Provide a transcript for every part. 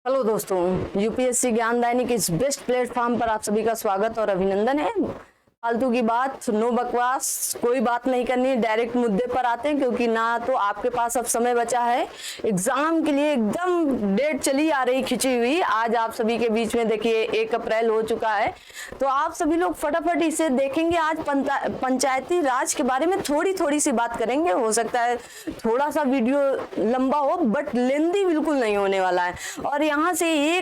Hello दोस्तों, UPSC ज्ञानदायिनी के इस बेस्ट प्लेटफॉर्म पर आप सभी का स्वागत और अभिनंदन है। फालतू की बात, नो बकवास, कोई बात नहीं करनी, डायरेक्ट मुद्दे पर आते हैं क्योंकि ना तो आपके पास अब समय बचा है एग्जाम के लिए। एकदम डेट चली आ रही खिंची हुई। आज आप सभी के बीच में देखिए 1 अप्रैल हो चुका है, तो आप सभी लोग फटाफट इसे देखेंगे। आज पंचायती राज के बारे में थोड़ी सी बात करेंगे। हो सकता है थोड़ा सा वीडियो लंबा हो, बट लेंदी बिल्कुल नहीं होने वाला है। और यहाँ से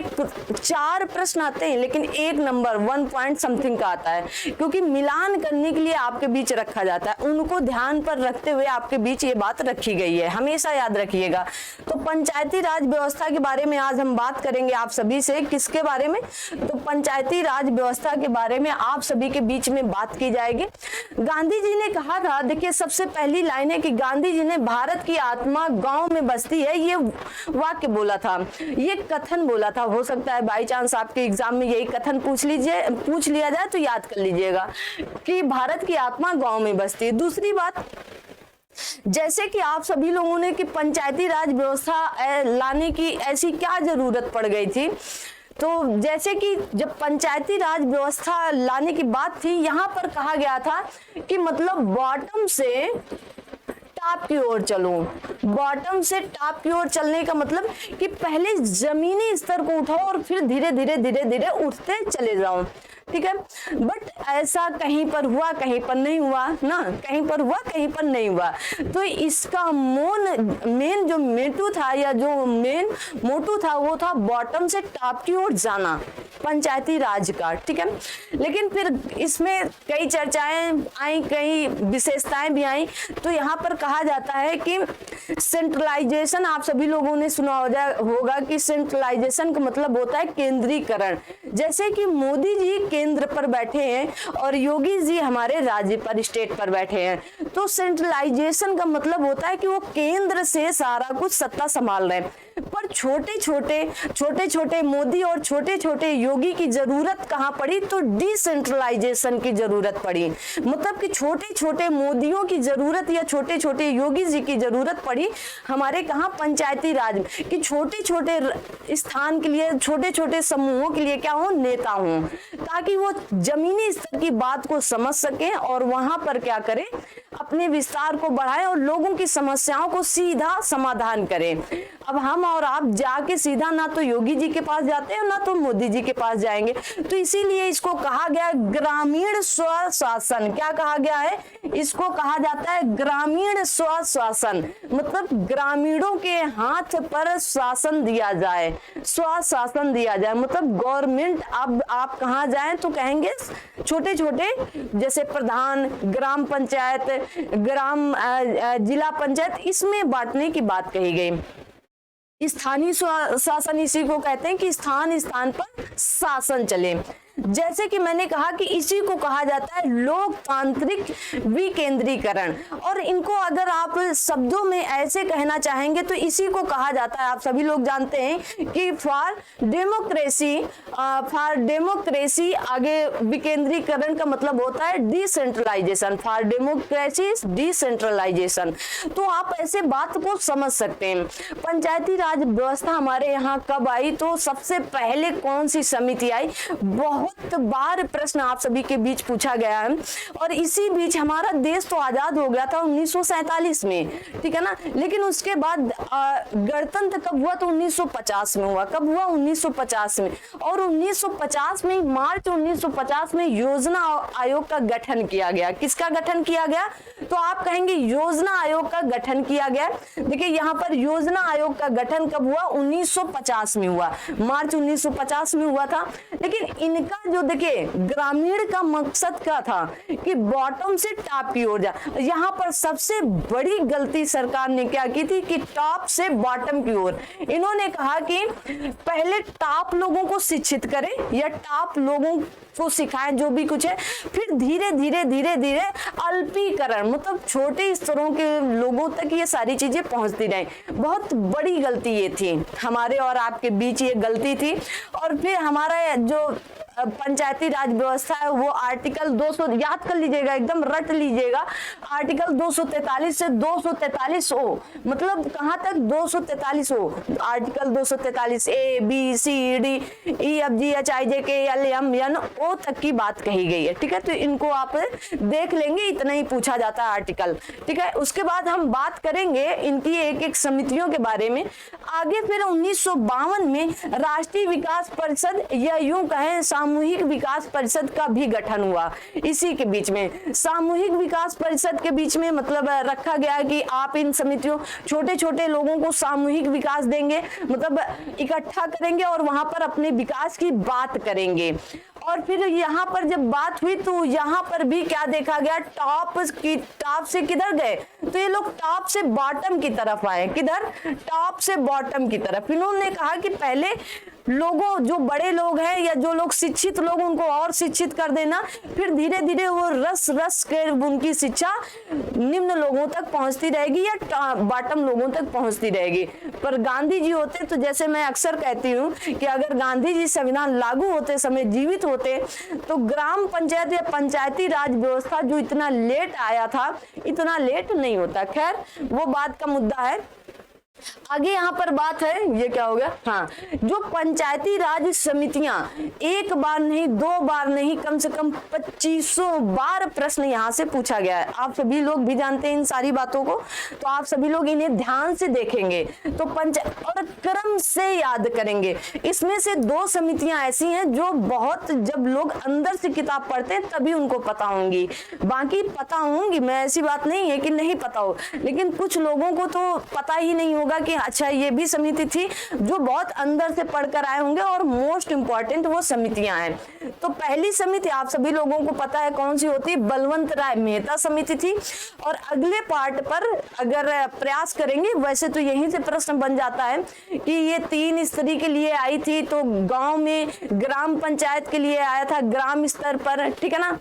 4 प्रश्न आते हैं, लेकिन एक नंबर 1 पॉइंट समथिंग का आता है, क्योंकि मिलान करने के लिए आपके बीच रखा जाता है। उनको ध्यान पर रखते हुए आपके बीच ये बात रखी गई है, हमेशा याद रखिएगा। तो पंचायती राज व्यवस्था के बारे में आज हम बात करेंगे आप सभी से। किसके बारे में? तो पंचायती राज व्यवस्था के बारे में आप सभी के बीच में बात की जाएगी। गांधी जी ने कहा था, देखिए सबसे पहली लाइन है कि गांधी जी ने भारत की आत्मा गांव में बसती है, ये वाक्य बोला था, ये कथन बोला था। हो सकता है बाई चांस आपके एग्जाम में यही कथन पूछ लिया जाए तो याद कर लीजिएगा कि भारत की आत्मा गांव में बसती है। दूसरी बात, जैसे कि आप सभी लोगों ने कि पंचायती राज व्यवस्था लाने की ऐसी क्या जरूरत पड़ गई थी, तो जैसे कि जब पंचायती राज व्यवस्था लाने की बात थी, यहाँ पर कहा गया था कि मतलब बॉटम से टॉप की ओर चलो। बॉटम से टॉप की ओर चलने का मतलब कि पहले जमीनी स्तर को उठाओ और फिर धीरे धीरे उठते चले जाओ, ठीक है। बट ऐसा कहीं पर हुआ, कहीं पर नहीं हुआ ना, कहीं पर हुआ, कहीं पर नहीं हुआ। तो इसका मेन जो मेटू था या जो मेन मोटू था वो था बॉटम से टॉप की ओर जाना पंचायती राज का, ठीक है। लेकिन फिर इसमें कई चर्चाएं आई, कई विशेषताएं भी आई। तो यहाँ पर कहा जाता है कि सेंट्रलाइजेशन, आप सभी लोगों ने सुना होगा कि सेंट्रलाइजेशन का मतलब होता है केंद्रीकरण। जैसे कि मोदी जी केंद्र पर बैठे हैं और योगी जी हमारे राज्य पर, स्टेट पर बैठे हैं, तो सेंट्रलाइजेशन का मतलब होता है कि वो केंद्र से सारा कुछ सत्ता संभाल रहे हैं। पर छोटे छोटे मोदी और छोटे छोटे योगी की जरूरत कहां पड़ी? तो डिसेंट्रलाइजेशन की जरूरत पड़ी। मतलब कि छोटे छोटे मोदियों की जरूरत या छोटे छोटे योगी जी की जरूरत पड़ी हमारे कहां? पंचायती राज में, कि छोटे छोटे स्थान के लिए, छोटे छोटे समूहों के लिए क्या हो? नेता हो, ताकि वो जमीनी स्तर की बात को समझ सके और वहां पर क्या करें? अपने विस्तार को बढ़ाएं और लोगों की समस्याओं को सीधा समाधान करें। अब हम और आप जाके सीधा ना तो योगी जी के पास जाते हैं ना तो मोदी जी के पास जाएंगे। तो इसीलिए इसको कहा गया है ग्रामीण स्वशासन। क्या कहा गया है? इसको कहा जाता है ग्रामीण स्वशासन। मतलब ग्रामीणों के हाथ पर शासन दिया जाए, स्वशासन दिया जाए। मतलब गवर्नमेंट, अब आप कहाँ जाएं तो कहेंगे छोटे छोटे, जैसे प्रधान, ग्राम पंचायत, जिला पंचायत, इसमें बांटने की बात कही गई। स्थानीय शासन इसी को कहते हैं कि स्थान स्थान पर शासन चले। जैसे कि मैंने कहा कि इसी को कहा जाता है लोकतांत्रिक विकेंद्रीकरण। और इनको अगर आप शब्दों में ऐसे कहना चाहेंगे तो इसी को कहा जाता है, आप सभी लोग जानते हैं कि फॉर डेमोक्रेसी आगे विकेंद्रीकरण का मतलब होता है डिसेंट्रलाइजेशन। For democracy decentralisation. तो आप ऐसे बात को समझ सकते हैं। पंचायती राज व्यवस्था हमारे यहाँ कब आई? तो सबसे पहले कौन सी समिति आई? बहुत बार प्रश्न आप सभी के बीच पूछा गया है। और इसी बीच हमारा देश तो आजाद हो गया था 1947 में, ठीक है ना। लेकिन उसके बाद गणतंत्र कब हुआ? तो 1950 में हुआ। कब हुआ? 1950 में। और 1950 में, मार्च 1950 में योजना आयोग का गठन किया गया। किसका गठन किया गया? तो आप कहेंगे योजना आयोग का गठन किया गया। देखिए यहाँ पर योजना आयोग का गठन कब हुआ? 1950 में हुआ, मार्च 1950 में हुआ था। लेकिन इनका जो देखिए ग्रामीण का मकसद क्या था कि बॉटम से टॉप की ओर जा। यहाँ पर सबसे बड़ी गलती सरकार ने क्या की थी कि टॉप से बॉटम की ओर। इन्होंने कहा कि पहले टॉप लोगों को शिक्षित करें या टॉप लोगों को सिखाएं जो भी कुछ है, फिर धीरे धीरे अल्पीकरण, मतलब छोटे स्तरों के लोगों तक ये सारी चीजें पहुंचती रही। बहुत बड़ी गलती ये थी, हमारे और आपके बीच ये गलती थी। और फिर हमारा जो पंचायती राज व्यवस्था है वो आर्टिकल 200 याद कर लीजिएगा, एकदम रट लीजिएगा, आर्टिकल 243 से 243 ओ, मतलब कहां तक 243 ओ, article 243 A B C D E F G H I J K L M N O तक की बात कही गई है। ठीक है, तो इनको आप देख लेंगे, इतना ही पूछा जाता है आर्टिकल। ठीक है, उसके बाद हम बात करेंगे इनकी एक एक समितियों के बारे में। आगे फिर 1952 में राष्ट्रीय विकास परिषद या यूं कहें सामूहिक विकास परिषद का भी गठन हुआ। इसी के बीच में सामूहिक विकास परिषद के बीच में मतलब रखा गया कि आप इन समितियों छोटे छोटे लोगों को सामूहिक विकास देंगे, मतलब इकट्ठा करेंगे और वहां पर अपने विकास की बात करेंगे। और फिर यहाँ पर जब बात हुई तो यहाँ पर भी क्या देखा गया, टॉप से किधर गए, तो ये लोग टॉप से बॉटम की तरफ आए। किधर? टॉप से बॉटम की तरफ। इन्होंने कहा कि पहले लोगों, जो बड़े लोग हैं या जो लोग शिक्षित लोग, उनको और शिक्षित कर देना, फिर धीरे धीरे वो रस रस के उनकी शिक्षा निम्न लोगों तक पहुंचती रहेगी या बॉटम लोगों तक पहुंचती रहेगी। पर गांधी जी होते तो, जैसे मैं अक्सर कहती हूँ कि अगर गांधी जी संविधान लागू होते समय जीवित होते तो ग्राम पंचायत या पंचायती राज व्यवस्था जो इतना लेट आया था, इतना लेट नहीं होता। खैर वो बात का मुद्दा है। आगे यहाँ पर बात है, ये क्या हो गया, हाँ, जो पंचायती राज समितियां एक बार नहीं, दो बार नहीं, कम से कम 2500 बार प्रश्न यहाँ से पूछा गया है। आप सभी लोग भी जानते हैं इन सारी बातों को, तो आप सभी लोग इन्हें ध्यान से देखेंगे तो और क्रम से याद करेंगे। इसमें से 2 समितियां ऐसी हैं जो बहुत, जब लोग अंदर से किताब पढ़ते हैं तभी उनको पता होंगी, बाकी पता होंगी, मैं ऐसी बात नहीं है कि नहीं पता हो, लेकिन कुछ लोगों को तो पता ही नहीं होगा कि अच्छा ये भी समिति थी, जो बहुत अंदर से पढ़कर आए होंगे और मोस्ट इंपॉर्टेंट वो समितियां हैं। तो पहली समिति आप सभी लोगों को पता है कौन सी होती है, बलवंत राय मेहता समिति थी। और अगले पार्ट पर अगर प्रयास करेंगे, वैसे तो यहीं से प्रश्न बन जाता है कि ये 3 स्तरीय के लिए आई थी, तो गांव में ग्राम पंचायत के लिए आया था ग्राम स्तर पर, ठीक है ना,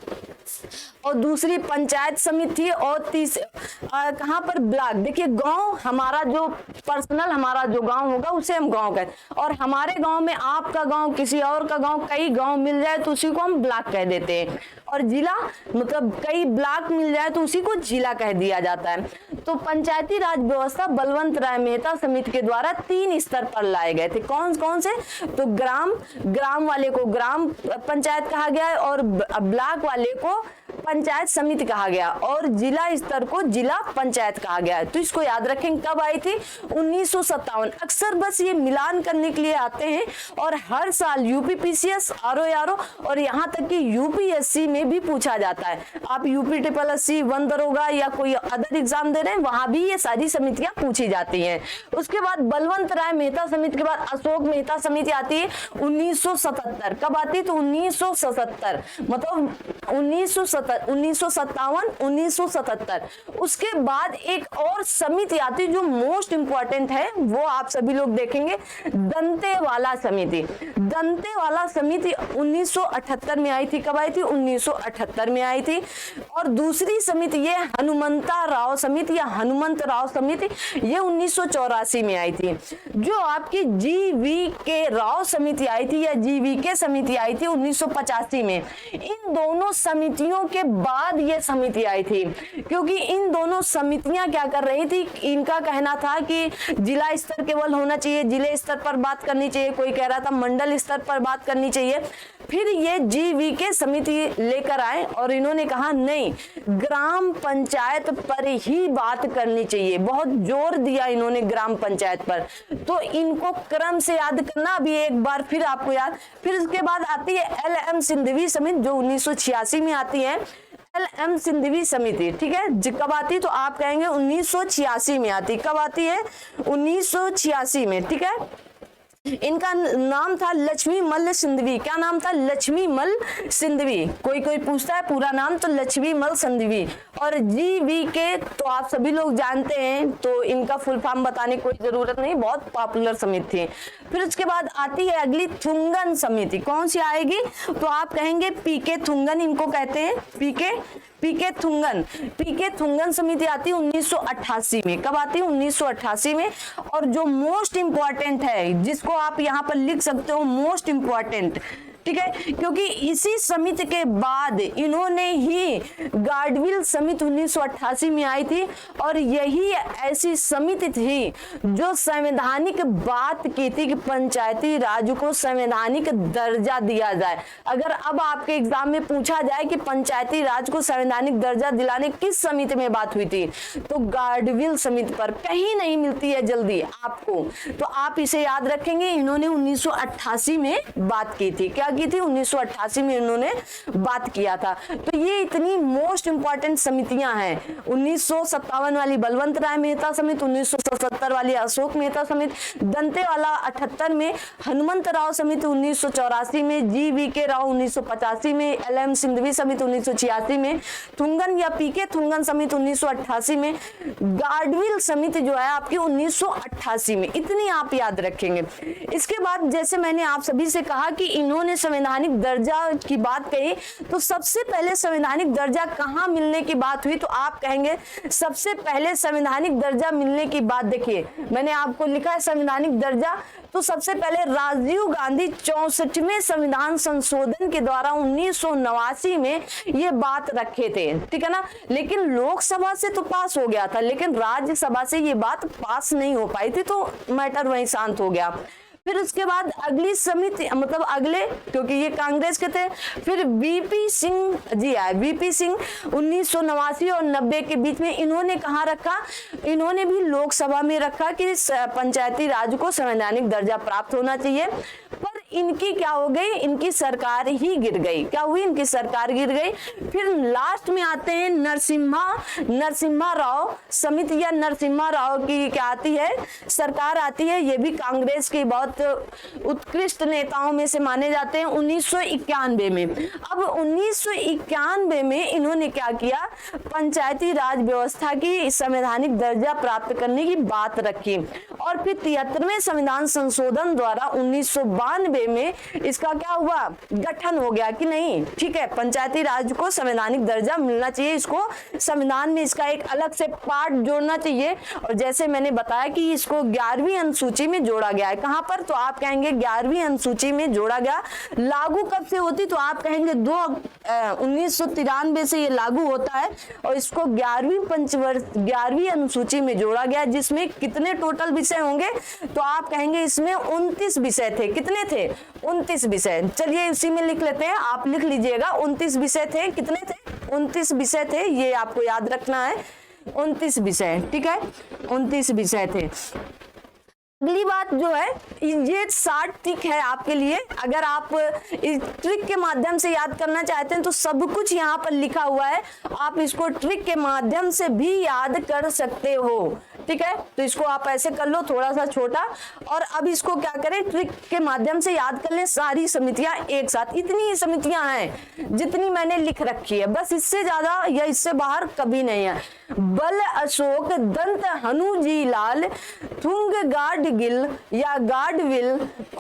और दूसरी पंचायत समिति थी, और कहां पर ब्लॉक। देखिए गांव हमारा जो पर्सनल हमारा जो गांव होगा उसे हम गांव कहते हैं, और हमारे गांव में आपका गांव, किसी और का गांव, कई गांव मिल जाए तो उसी को हम ब्लॉक कह देते हैं। और जिला मतलब कई ब्लॉक मिल जाए तो उसी को जिला कह दिया जाता है। तो पंचायती राज व्यवस्था बलवंत राय मेहता समिति के द्वारा 3 स्तर पर लाए गए थे। कौन कौन से? तो ग्राम वाले को ग्राम पंचायत कहा गया है, और ब्लॉक वाले को पंचायत समिति कहा गया, और जिला स्तर को जिला पंचायत कहा गया है। तो इसको याद रखें। कब आई थी? 1957। अक्सर बस ये मिलान करने के लिए आते हैं, और हर साल यूपीपीसीएस, आरओ और यहाँ तक कि यूपीएससी में भी पूछा जाता है। आप यूपी SSC 1 दरोगा या कोई अदर एग्जाम दे रहे हैं, वहां भी ये सारी समितियां पूछी जाती हैं। उसके बाद बलवंत राय मेहता समिति के बाद अशोक मेहता समिति आती है 1977। कब आती है? तो 1977, मतलब 1957, 1977। उसके बाद एक और समिति आती है जो मोस्ट इंपॉर्टेंट है, वो आप सभी लोग देखेंगे, दंतेवाला समिति। दंतेवाला समिति 1978 में आई थी। कब आई थी? 1978 में आई थी। और दूसरी समिति ये हनुमंता राव समिति या हनुमंत राव समिति, ये 1984 में आई थी। जो आपकी GVK राव समिति आई थी या GVK समिति आई थी 1985 में। इन दोनों समितियों के बाद ये समिति आई थी, क्योंकि इन दोनों समितियां क्या कर रही थी, इनका कहना था कि जिला स्तर केवल होना चाहिए, जिले स्तर पर बात करनी चाहिए, कोई कह रहा था मंडल स्तर पर बात करनी चाहिए। फिर ये GVK समिति लेकर आए और इन्होंने कहा नहीं, ग्राम पंचायत पर ही बात करनी चाहिए। बहुत जोर दिया इन्होंने ग्राम पंचायत पर। तो इनको क्रम से याद करना, अभी एक बार फिर आपको याद। फिर उसके बाद आती है LM सिंधवी समिति जो 1986 में आती है। LM सिंधवी समिति, ठीक है, कब आती? तो आप कहेंगे 1986 में आती। कब आती है? 1986 में, ठीक है। इनका नाम था लक्ष्मी मल्ल सिंधवी। क्या नाम था? लक्ष्मी मल्ल सिंधवी। कोई पूछता है पूरा नाम, तो लक्ष्मी मल्ल सिंधवी। और GVK तो आप सभी लोग जानते हैं, तो इनका फुल फॉर्म बताने की कोई जरूरत नहीं, बहुत पॉपुलर समिति थी। फिर उसके बाद आती है अगली थुंगन समिति। कौन सी आएगी? तो आप कहेंगे PK थुंगन, इनको कहते हैं PK थुंगन समिति आती है 1988 में। कब आती है? 1988 में। और जो मोस्ट इंपॉर्टेंट है, जिसको आप यहाँ पर लिख सकते हो मोस्ट इंपॉर्टेंट, ठीक है, क्योंकि इसी समिति के बाद इन्होंने ही गाडगिल समिति 1988 में आई थी और यही ऐसी समिति थी जो संवैधानिक बात की थी कि पंचायती राज को संवैधानिक दर्जा दिया जाए। अगर अब आपके एग्जाम में पूछा जाए कि पंचायती राज को संवैधानिक दर्जा दिलाने किस समिति में बात हुई थी, तो गाडगिल समिति पर, कहीं नहीं मिलती है जल्दी आपको, तो आप इसे याद रखेंगे। इन्होंने 1988 में बात की थी। क्या की थी? 1988 में इन्होंने बात किया था। तो ये इतनी मोस्ट इंपॉर्टेंट समितियां हैं। 1957 वाली बलवंत राय मेहता समिति, 1977 वाली अशोक मेहता समिति, दंतेवाला 78 में, हनुमंतराव समिति 1984 में, GVK राव 1985 में, LM सिंधवी समिति 1986 में, थुंगन या PK थुंगन समिति 1988 में, गाडगिल समिति जो है आपकी 1988 में। इतनी आप याद रखेंगे। इसके बाद जैसे मैंने आप सभी से कहा कि इन्होंने संवैधानिक दर्जा की बात कही, तो सबसे पहले संवैधानिक दर्जा कहां मिलने की बात हुई, तो आप कहेंगे सबसे पहले संवैधानिक दर्जा मिलने की बात, देखिए मैंने आपको लिखा है संवैधानिक दर्जा, तो सबसे पहले राजीव गांधी 64वें संविधान संशोधन के द्वारा 1989 में ये बात रखे थे, ठीक है ना। लेकिन लोकसभा से तो पास हो गया था, लेकिन राज्यसभा से ये बात पास नहीं हो पाई थी, तो मैटर वहीं शांत हो गया। फिर उसके बाद अगली समिति, मतलब अगले, क्योंकि ये कांग्रेस के थे, फिर VP सिंह जी आए। VP सिंह 1989 और 90 के बीच में इन्होंने कहाँ रखा, इन्होंने भी लोकसभा में रखा कि पंचायती राज को संवैधानिक दर्जा प्राप्त होना चाहिए। पर इनकी क्या हो गई, इनकी सरकार ही गिर गई। क्या हुई? इनकी सरकार गिर गई। फिर लास्ट में आते हैं नरसिम्हा राव समिति या नरसिम्हा राव की क्या आती है, सरकार आती है। ये भी कांग्रेस की बहुत उत्कृष्ट नेताओं में से माने जाते हैं। 1991 में, अब 1991 में इन्होंने क्या किया, पंचायती राज व्यवस्था की संवैधानिक दर्जा प्राप्त करने की बात रखी। और फिर 73वें संविधान संशोधन द्वारा 1992 में इसका क्या हुआ, गठन हो गया कि नहीं, ठीक है, पंचायती राज को संवैधानिक दर्जा मिलना चाहिए, इसको संविधान में इसका एक अलग से पार्ट जोड़ना चाहिए। और जैसे मैंने बताया कि इसको 11वीं अनुसूची में जोड़ा गया है। कहां पर? तो आप कहेंगे 11वीं अनुसूची में जोड़ा गया। लागू कब से होती, तो आप कहेंगे 1993 से ये लागू होता है और इसको 11वीं अनुसूची में जोड़ा गया, जिसमें कितने टोटल विषय होंगे, तो आप कहेंगे इसमें 29 विषय थे। कितने थे? 29 विषय। चलिए इसी में लिख लेते हैं, आप लिख लीजिएगा 29 विषय थे। कितने थे? 29 विषय थे, ये आपको याद रखना है, 29 विषय, ठीक है, 29 विषय थे। अगली बात जो है, ये 60 ट्रिक है आपके लिए। अगर आप इस ट्रिक के माध्यम से याद करना चाहते हैं तो सब कुछ यहाँ पर लिखा हुआ है, आप इसको ट्रिक के माध्यम से भी याद कर सकते हो, ठीक है। तो इसको आप ऐसे कर लो, थोड़ा सा छोटा, और अब इसको क्या करें, ट्रिक के माध्यम से याद कर लें सारी समितियां एक साथ। इतनी ही समितियां हैं जितनी मैंने लिख रखी है, बस इससे ज्यादा या इससे बाहर कभी नहीं है। बल अशोक दंत हनुजी लाल थुंग गाडगिल या गाडविल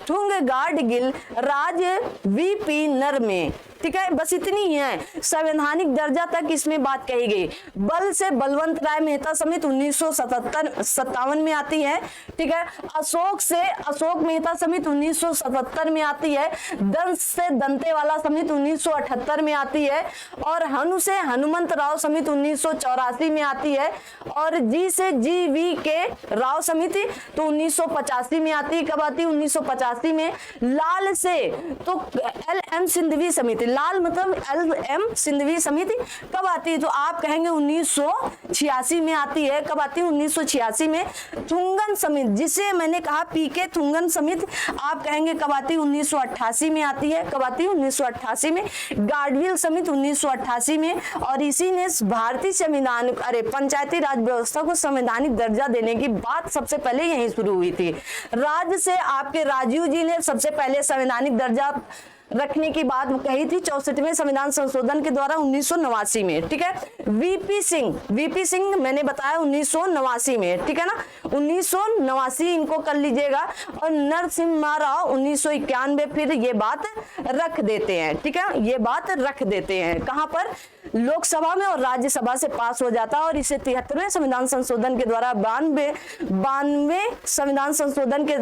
थुंग गाडगिल राज VP नरमे, ठीक है, बस इतनी ही है। संवैधानिक दर्जा तक इसमें बात कही गई। बल से बलवंत राय मेहता समिति 1957 में आती है, ठीक है। अशोक से अशोक मेहता समिति 1977 में आती है। दंत से दंतेवाला समिति 1978 में आती है, और हनु से हनुमंत राव समिति 1984 में आती है, और जी से GVK राव समिति तो 1985 में आती है। कब आती है? 1985 में। लाल से तो LM सिंधवी समिति, लाल मतलब LM सिंधवी समिति कब आती है? तो आप कहेंगे 1986 में आती है। कब आती है? 1986 में। थुंगन समिति, जिसे मैंने कहा PK थुंगन समिति, आप कहेंगे कब आती है? 1988 में आती है। कब आती है? 1988 में। गाडगिल समिति 1988 में, और इसी ने भारतीय संविधान पंचायती राज व्यवस्था को संवैधानिक दर्जा देने की बात सबसे पहले यहीं शुरू हुई थी। राज्य से आपके राजीव जी ने सबसे पहले संवैधानिक दर्जा रखने की बात कही थी 64वें संविधान संशोधन के द्वारा 1989 में, ठीक है। VP सिंह मैंने बताया 1989 में, ठीक है ना, 1989 इनको कर लीजिएगा। और नरसिम्हा राव 1991, फिर ये बात रख देते हैं, ठीक है, ये बात रख देते हैं। कहां पर? लोकसभा में और राज्यसभा से पास हो जाता है और इसे 73वें संविधान संशोधन के द्वारा 92 संविधान संशोधन के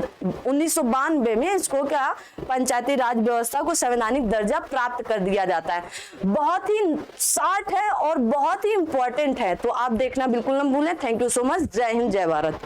1992 में इसको क्या पंचायती राज व्यवस्था को संवैधानिक दर्जा प्राप्त कर दिया जाता है। बहुत ही शार्ट है और बहुत ही इंपॉर्टेंट है, तो आप देखना बिल्कुल न भूलें। Thank you so much. जय हिंद, जय भारत।